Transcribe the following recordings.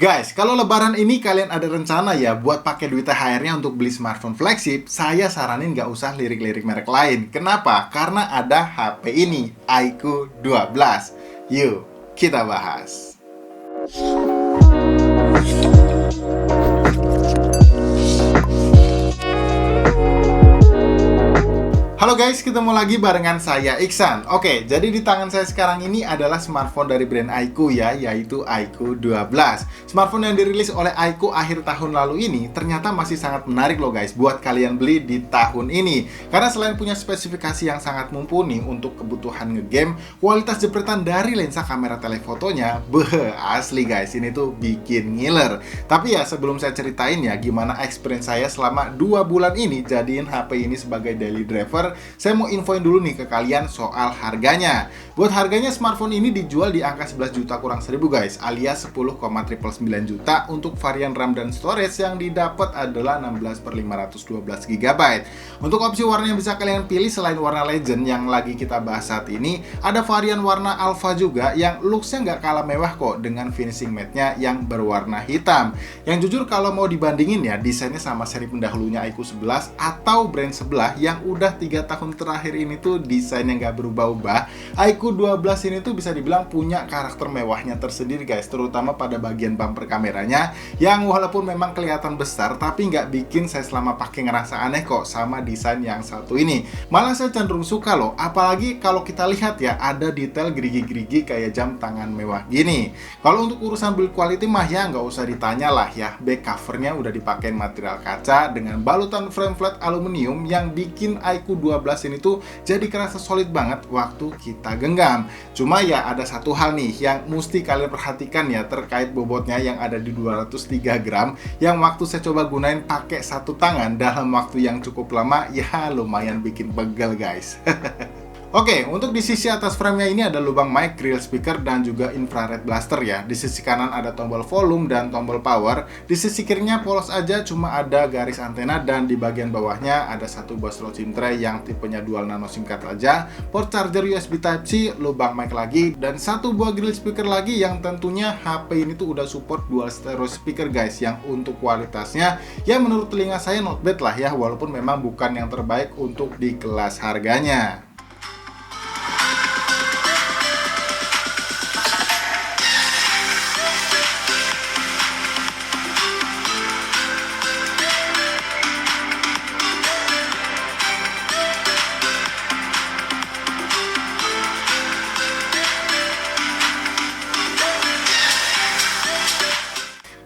Guys, kalau lebaran ini kalian ada rencana ya buat pakai duit THR-nya untuk beli smartphone flagship, saya saranin nggak usah lirik-lirik merek lain. Kenapa? Karena ada HP ini, iQOO 12. Yuk, kita bahas. Halo guys, ketemu lagi barengan saya Iksan. Oke, jadi di tangan saya sekarang ini adalah smartphone dari brand iQOO ya, yaitu iQOO 12. Smartphone yang dirilis oleh iQOO akhir tahun lalu ini ternyata masih sangat menarik loh guys buat kalian beli di tahun ini. Karena selain punya spesifikasi yang sangat mumpuni untuk kebutuhan ngegame, kualitas jepretan dari lensa kamera telefotonya, asli guys, ini tuh bikin ngiler. Tapi ya sebelum saya ceritain ya gimana experience saya selama 2 bulan ini jadiin HP ini sebagai daily driver, saya mau infoin dulu nih ke kalian soal harganya. Buat harganya, smartphone ini dijual di angka 11 juta kurang 1000 guys, alias 10,999 juta untuk varian RAM dan storage yang didapat adalah 16/512 GB. Untuk opsi warna yang bisa kalian pilih selain warna legend yang lagi kita bahas saat ini, ada varian warna alpha juga yang looksnya nggak kalah mewah kok dengan finishing matte-nya yang berwarna hitam. Yang jujur kalau mau dibandingin ya, desainnya sama seri pendahulunya iQOO 11 atau brand sebelah yang udah 3 tahun terakhir ini tuh desainnya nggak berubah-ubah. iQOO 12 ini tuh bisa dibilang punya karakter mewahnya tersendiri guys, terutama pada bagian bumper kameranya yang walaupun memang kelihatan besar tapi nggak bikin saya selama pakai ngerasa aneh kok sama desain yang satu ini. Malah saya cenderung suka loh, apalagi kalau kita lihat ya ada detail gerigi-gerigi kayak jam tangan mewah gini. Kalau untuk urusan build quality mah ya nggak usah ditanya lah ya, back covernya udah dipakai material kaca dengan balutan frame flat aluminium yang bikin iQOO 12 ini tuh jadi kerasa solid banget waktu kita genggam. Cuma ya ada satu hal nih yang mesti kalian perhatikan ya terkait bobotnya yang ada di 203 gram yang waktu saya coba gunain pakai satu tangan dalam waktu yang cukup lama ya lumayan bikin pegel guys. Oke, untuk di sisi atas frame-nya ini ada lubang mic, grill speaker, dan juga infrared blaster ya. Di sisi kanan ada tombol volume dan tombol power. Di sisi kirinya polos aja, cuma ada garis antena, dan di bagian bawahnya ada satu buah slot SIM tray yang tipenya dual nano SIM card aja, port charger USB Type-C, lubang mic lagi, dan satu buah grill speaker lagi yang tentunya HP ini tuh udah support dual stereo speaker guys, yang untuk kualitasnya ya menurut telinga saya not bad lah ya, walaupun memang bukan yang terbaik untuk di kelas harganya.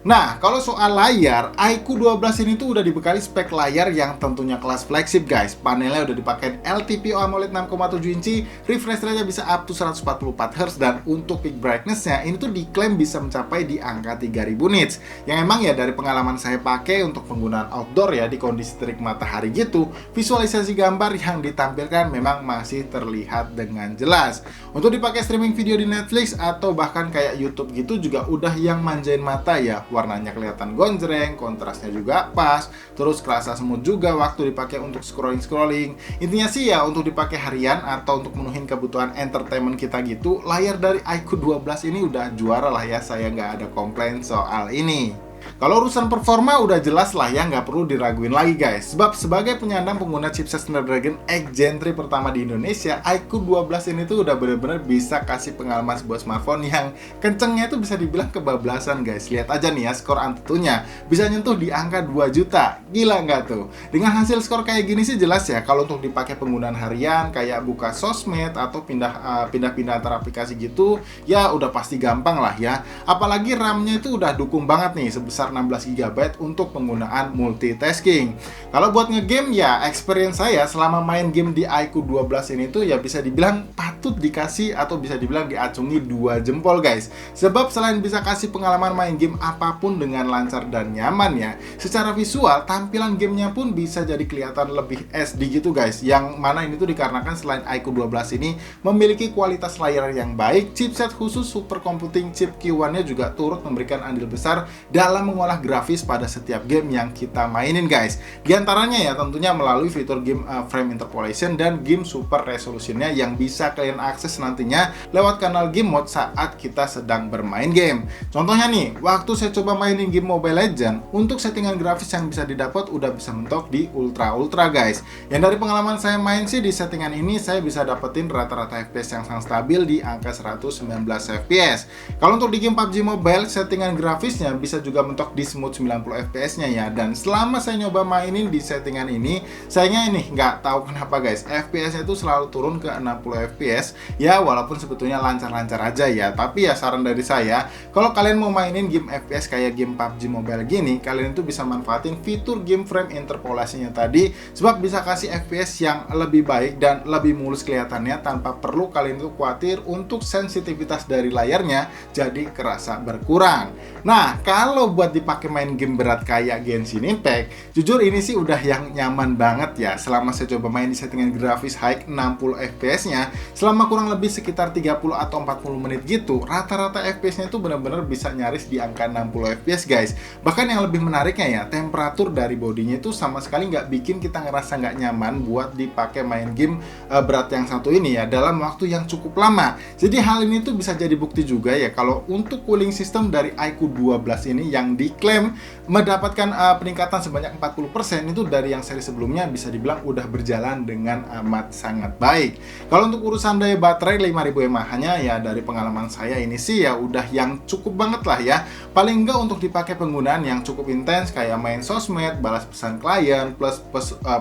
Nah, kalau soal layar, iQOO 12 ini tuh udah dibekali spek layar yang tentunya kelas flagship guys. Panelnya udah dipakai LTPO AMOLED 6,7 inci, refresh rate-nya bisa up to 144Hz, dan untuk peak brightness-nya ini tuh diklaim bisa mencapai di angka 3000 nits. Yang emang ya dari pengalaman saya pakai untuk penggunaan outdoor ya di kondisi terik matahari gitu, visualisasi gambar yang ditampilkan memang masih terlihat dengan jelas. Untuk dipakai streaming video di Netflix atau bahkan kayak YouTube gitu juga udah yang manjain mata ya. Warnanya kelihatan gonjreng, kontrasnya juga pas, terus kerasa smooth juga waktu dipakai untuk scrolling. Intinya sih ya untuk dipakai harian atau untuk menuhin kebutuhan entertainment kita gitu, layar dari iQOO 12 ini udah juara lah ya, saya nggak ada komplain soal ini. Kalau urusan performa udah jelas lah ya, nggak perlu diraguin lagi guys. Sebab sebagai penyandang pengguna chipset Snapdragon X Gen 3 pertama di Indonesia, iQOO 12 ini tuh udah bener-bener bisa kasih pengalaman sebuah smartphone yang kencengnya itu bisa dibilang kebablasan guys. Lihat aja nih ya skor Antutunya, bisa nyentuh di angka 2 juta. Gila nggak tuh? Dengan hasil skor kayak gini sih jelas ya, kalau untuk dipakai penggunaan harian kayak buka sosmed atau pindah-pindah antara aplikasi gitu, ya udah pasti gampang lah ya. Apalagi RAM-nya itu udah dukung banget nih, sebesar 16 GB untuk penggunaan multitasking. Kalau buat ngegame ya, experience saya selama main game di iQOO 12 ini tuh ya bisa dibilang patut dikasih atau bisa dibilang diacungi 2 jempol guys. Sebab selain bisa kasih pengalaman main game apapun dengan lancar dan nyaman ya, secara visual tampilan gamenya pun bisa jadi kelihatan lebih SD gitu guys. Yang mana ini tuh dikarenakan selain iQOO 12 ini memiliki kualitas layar yang baik, chipset khusus super computing chip Q1-nya juga turut memberikan andil besar dalam dalam mengolah grafis pada setiap game yang kita mainin guys. Di antaranya ya tentunya melalui fitur game frame interpolation dan game super resolutionnya yang bisa kalian akses nantinya lewat kanal game mode saat kita sedang bermain game. Contohnya nih, waktu saya coba mainin game Mobile Legends, untuk settingan grafis yang bisa didapat udah bisa mentok di ultra guys. Yang dari pengalaman saya main sih di settingan ini saya bisa dapetin rata-rata FPS yang sangat stabil di angka 119 FPS. Kalau untuk di game PUBG Mobile, settingan grafisnya bisa juga mentok di smooth 90 FPS nya ya. Dan selama saya nyoba mainin di settingan ini, sayangnya ini nggak tahu kenapa guys, FPS nya itu selalu turun ke 60 FPS ya, walaupun sebetulnya lancar-lancar aja ya. Tapi ya saran dari saya, kalau kalian mau mainin game FPS kayak game PUBG Mobile gini, kalian itu bisa manfaatin fitur game frame interpolasinya tadi, sebab bisa kasih FPS yang lebih baik dan lebih mulus kelihatannya tanpa perlu kalian itu khawatir untuk sensitivitas dari layarnya jadi kerasa berkurang. Nah, kalau buat dipakai main game berat kayak Genshin Impact, jujur ini sih udah yang nyaman banget ya. Selama saya coba main di settingan grafis high 60 FPS-nya, selama kurang lebih sekitar 30 atau 40 menit gitu, rata-rata FPS-nya itu benar-benar bisa nyaris di angka 60 FPS guys. Bahkan yang lebih menariknya ya, temperatur dari bodinya itu sama sekali nggak bikin kita ngerasa nggak nyaman buat dipakai main game berat yang satu ini ya, dalam waktu yang cukup lama. Jadi hal ini tuh bisa jadi bukti juga ya, kalau untuk cooling system dari iQOO 12 ini yang diklaim mendapatkan peningkatan sebanyak 40% itu dari yang seri sebelumnya, bisa dibilang udah berjalan dengan amat sangat baik. Kalau untuk urusan daya baterai 5000 mAh-nya ya, dari pengalaman saya ini sih ya udah yang cukup banget lah ya. Paling enggak untuk dipakai penggunaan yang cukup intens kayak main sosmed, balas pesan klien, plus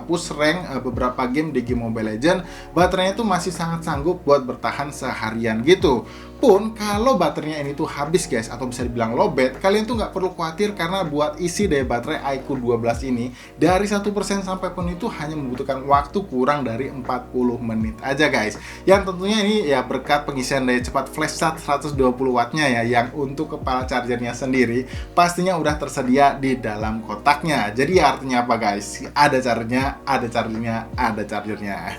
push rank beberapa game di game Mobile Legends, baterainya itu masih sangat sanggup buat bertahan seharian gitu. Pun kalau baterainya ini tuh habis guys, atau bisa dibilang lowbat, kalian tuh nggak perlu khawatir karena buat isi daya baterai iQOO 12 ini dari 1% sampai penuh itu hanya membutuhkan waktu kurang dari 40 menit aja guys. Yang tentunya ini ya berkat pengisian daya cepat flash charge 120 wattnya ya, yang untuk kepala chargernya sendiri pastinya udah tersedia di dalam kotaknya. Jadi artinya apa guys? Ada chargernya, ada chargernya, ada chargernya.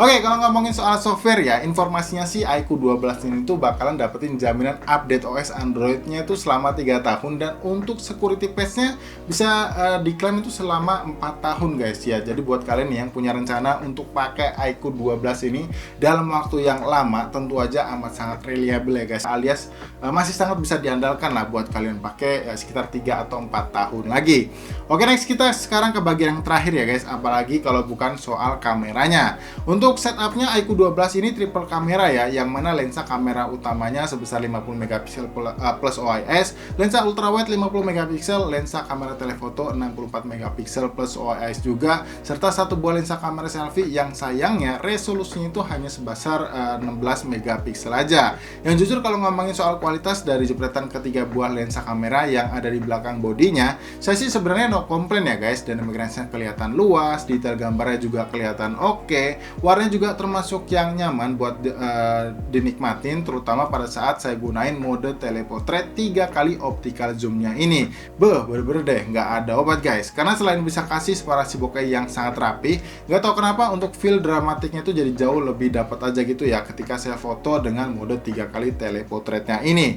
Oke, kalau ngomongin soal software ya, informasinya sih iQOO 12 ini tuh bakalan dapetin jaminan update OS Android-nya itu selama 3 tahun, dan untuk security patch-nya bisa diklaim itu selama 4 tahun guys ya. Jadi buat kalian yang punya rencana untuk pakai iQOO 12 ini dalam waktu yang lama, tentu aja amat sangat reliable ya guys, alias masih sangat bisa diandalkan lah buat kalian pakai sekitar 3 atau 4 tahun lagi. Oke, next kita sekarang ke bagian yang terakhir ya guys, apalagi kalau bukan soal kameranya. Untuk setupnya iQOO 12 ini triple kamera ya, yang mana lensa kamera utamanya sebesar 50 megapiksel plus OIS, lensa ultrawide 50 megapiksel, lensa kamera telefoto 64 megapiksel plus OIS juga, serta satu buah lensa kamera selfie yang sayangnya resolusinya itu hanya sebesar 16 megapiksel aja. Yang jujur kalau ngomongin soal kualitas dari jepretan ketiga buah lensa kamera yang ada di belakang bodinya, saya sih sebenarnya no komplain ya guys. Dan image-nya kelihatan luas, detail gambarnya juga kelihatan oke, warnanya juga termasuk yang nyaman buat dinikmatin, terutama pada saat saya gunain mode telepotret 3 kali optical zoomnya ini. Bener-bener deh nggak ada obat guys, karena selain bisa kasih separasi bokeh yang sangat rapi, nggak tahu kenapa untuk feel dramatiknya itu jadi jauh lebih dapat aja gitu ya ketika saya foto dengan mode 3 kali telepotretnya ini.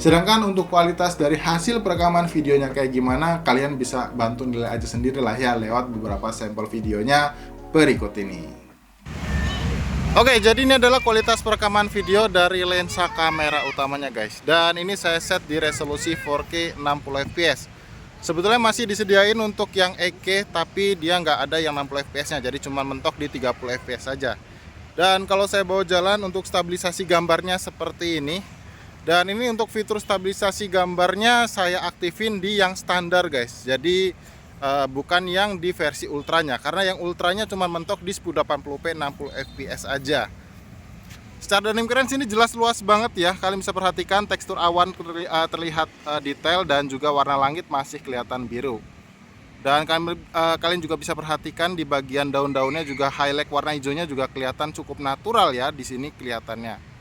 Sedangkan untuk kualitas dari hasil perekaman videonya kayak gimana, kalian bisa bantu nilai aja sendiri lah ya lewat beberapa sampel videonya berikut ini. Oke, jadi ini adalah kualitas perekaman video dari lensa kamera utamanya guys. Dan ini saya set di resolusi 4K 60 fps. Sebetulnya masih disediain untuk yang 8K, tapi dia nggak ada yang 60 fps nya, jadi cuma mentok di 30 fps saja. Dan kalau saya bawa jalan untuk stabilisasi gambarnya seperti ini. Dan ini untuk fitur stabilisasi gambarnya saya aktifin di yang standar guys. Jadi bukan yang di versi ultranya, karena yang ultranya cuma mentok di 1080p 60 fps aja. Secara dynamic range ini jelas luas banget ya. Kalian bisa perhatikan tekstur awan terlihat detail, dan juga warna langit masih kelihatan biru. Dan kalian juga bisa perhatikan di bagian daun-daunnya juga highlight warna hijaunya juga kelihatan cukup natural ya di sini kelihatannya.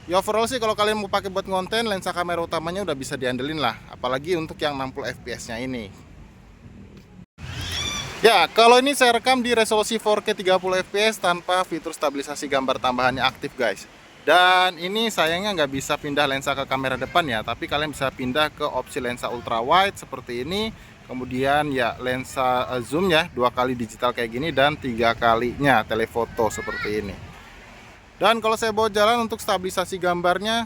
Ya overall sih kalau kalian mau pakai buat konten, lensa kamera utamanya udah bisa diandelin lah, apalagi untuk yang 60 fps-nya ini. Ya, kalau ini saya rekam di resolusi 4K 30 fps tanpa fitur stabilisasi gambar tambahannya aktif, guys. Dan ini sayangnya nggak bisa pindah lensa ke kamera depan ya, tapi kalian bisa pindah ke opsi lensa ultra wide seperti ini. Kemudian ya lensa zoom ya, 2 kali digital kayak gini dan 3 kalinya telefoto seperti ini. Dan kalau saya bawa jalan untuk stabilisasi gambarnya,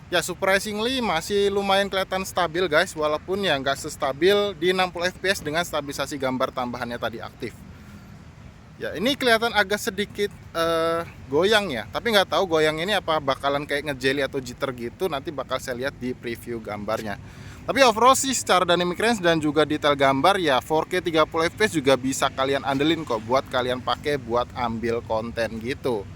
ya surprisingly masih lumayan kelihatan stabil guys, walaupun ya nggak sestabil di 60 fps dengan stabilisasi gambar tambahannya tadi aktif. Ya ini kelihatan agak sedikit goyang ya, tapi nggak tahu goyang ini apa bakalan kayak ngejelly atau jitter gitu, nanti bakal saya lihat di preview gambarnya. Tapi overall sih secara dynamic range dan juga detail gambar ya 4K 30 fps juga bisa kalian andelin kok buat kalian pakai buat ambil konten gitu.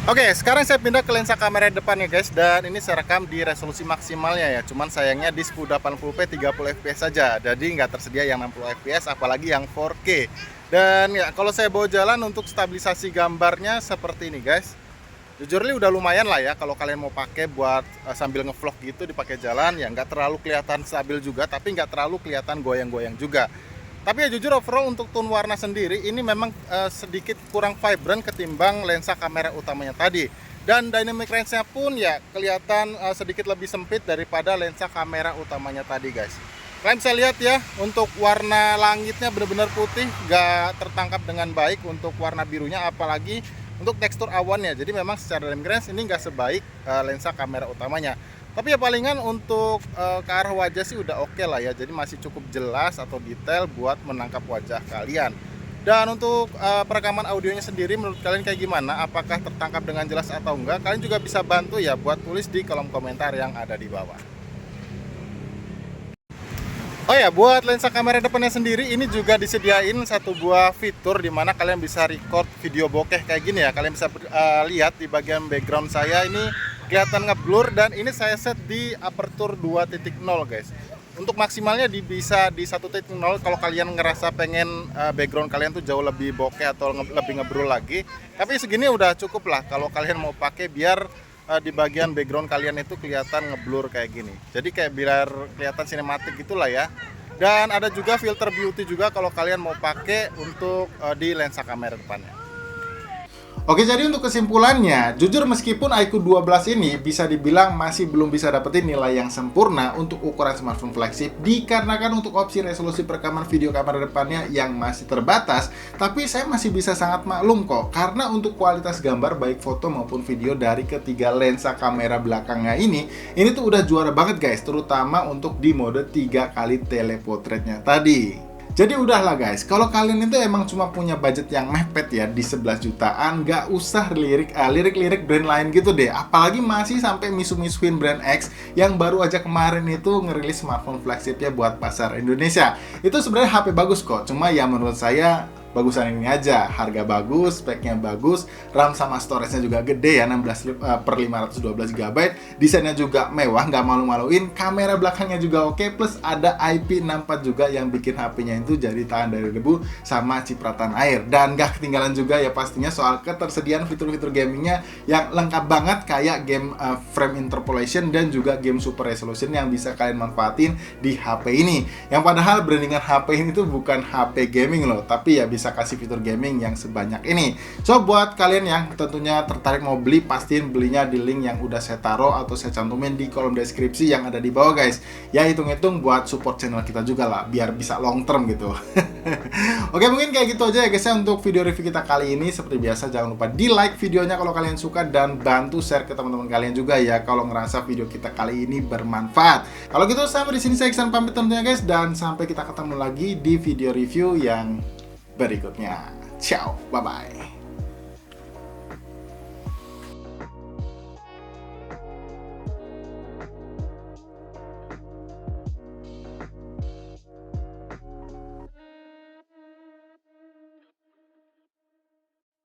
Oke, sekarang saya pindah ke lensa kamera depan ya guys, dan ini saya rekam di resolusi maksimalnya ya. Cuman sayangnya di 1080p 30 fps saja, jadi nggak tersedia yang 60 fps, apalagi yang 4K. Dan ya kalau saya bawa jalan untuk stabilisasi gambarnya seperti ini guys. Jujur udah lumayan lah ya kalau kalian mau pakai buat sambil ngevlog gitu dipakai jalan, ya nggak terlalu kelihatan stabil juga, tapi nggak terlalu kelihatan goyang-goyang juga. Tapi ya jujur overall untuk tone warna sendiri ini memang sedikit kurang vibrant ketimbang lensa kamera utamanya tadi. Dan dynamic range-nya pun ya kelihatan sedikit lebih sempit daripada lensa kamera utamanya tadi guys. Kalian bisa lihat ya, untuk warna langitnya benar-benar putih, gak tertangkap dengan baik untuk warna birunya, apalagi untuk tekstur awannya. Jadi memang secara dynamic range ini gak sebaik lensa kamera utamanya. Tapi ya palingan untuk ke arah wajah sih udah oke lah ya. Jadi masih cukup jelas atau detail buat menangkap wajah kalian. Dan untuk perekaman audionya sendiri menurut kalian kayak gimana? Apakah tertangkap dengan jelas atau enggak? Kalian juga bisa bantu ya buat tulis di kolom komentar yang ada di bawah. Oh ya, buat lensa kamera depannya sendiri ini juga disediain satu buah fitur di mana kalian bisa record video bokeh kayak gini ya. Kalian bisa lihat di bagian background saya ini kelihatan ngeblur, dan ini saya set di aperture 2.0 guys. Untuk maksimalnya bisa di 1.0 kalau kalian ngerasa pengen background kalian tuh jauh lebih bokeh atau lebih ngeblur lagi. Tapi segini udah cukup lah kalau kalian mau pakai biar di bagian background kalian itu kelihatan ngeblur kayak gini. Jadi kayak biar kelihatan sinematik gitulah ya. Dan ada juga filter beauty juga kalau kalian mau pakai untuk di lensa kamera depannya. Oke, jadi untuk kesimpulannya, jujur meskipun iQOO 12 ini bisa dibilang masih belum bisa dapetin nilai yang sempurna untuk ukuran smartphone flagship dikarenakan untuk opsi resolusi perekaman video kamera depannya yang masih terbatas, tapi saya masih bisa sangat maklum kok, karena untuk kualitas gambar baik foto maupun video dari ketiga lensa kamera belakangnya ini tuh udah juara banget guys, terutama untuk di mode 3 kali teleportretnya tadi. Jadi udahlah guys, kalau kalian itu emang cuma punya budget yang mepet ya di 11 jutaan, nggak usah lirik-lirik brand lain gitu deh. Apalagi masih sampai misu-misuin brand X yang baru aja kemarin itu ngerilis smartphone flagshipnya buat pasar Indonesia. Itu sebenarnya HP bagus kok, cuma ya menurut saya bagusan ini aja, harga bagus, speknya bagus, RAM sama storage-nya juga gede ya, 16/512 GB, desainnya juga mewah, nggak malu-maluin, kamera belakangnya juga oke, plus ada IP64 juga yang bikin HP-nya itu jadi tahan dari debu sama cipratan air. Dan nggak ketinggalan juga ya pastinya soal ketersediaan fitur-fitur gamingnya yang lengkap banget, kayak game frame interpolation dan juga game super resolution yang bisa kalian manfaatin di HP ini. Yang padahal brandingan HP ini tuh bukan HP gaming loh, tapi ya bisa kasih fitur gaming yang sebanyak ini. So buat kalian yang tentunya tertarik mau beli, pastiin belinya di link yang udah saya taruh atau saya cantumin di kolom deskripsi yang ada di bawah guys. Ya hitung-hitung buat support channel kita juga lah, biar bisa long term gitu. Oke, mungkin kayak gitu aja ya guys ya untuk video review kita kali ini. Seperti biasa jangan lupa di like videonya kalau kalian suka, dan bantu share ke teman-teman kalian juga ya kalau ngerasa video kita kali ini bermanfaat. Kalau gitu sampai di sini saya Iksan pamit tentunya guys, dan sampai kita ketemu lagi di video review yang berikutnya. Ciao, bye-bye.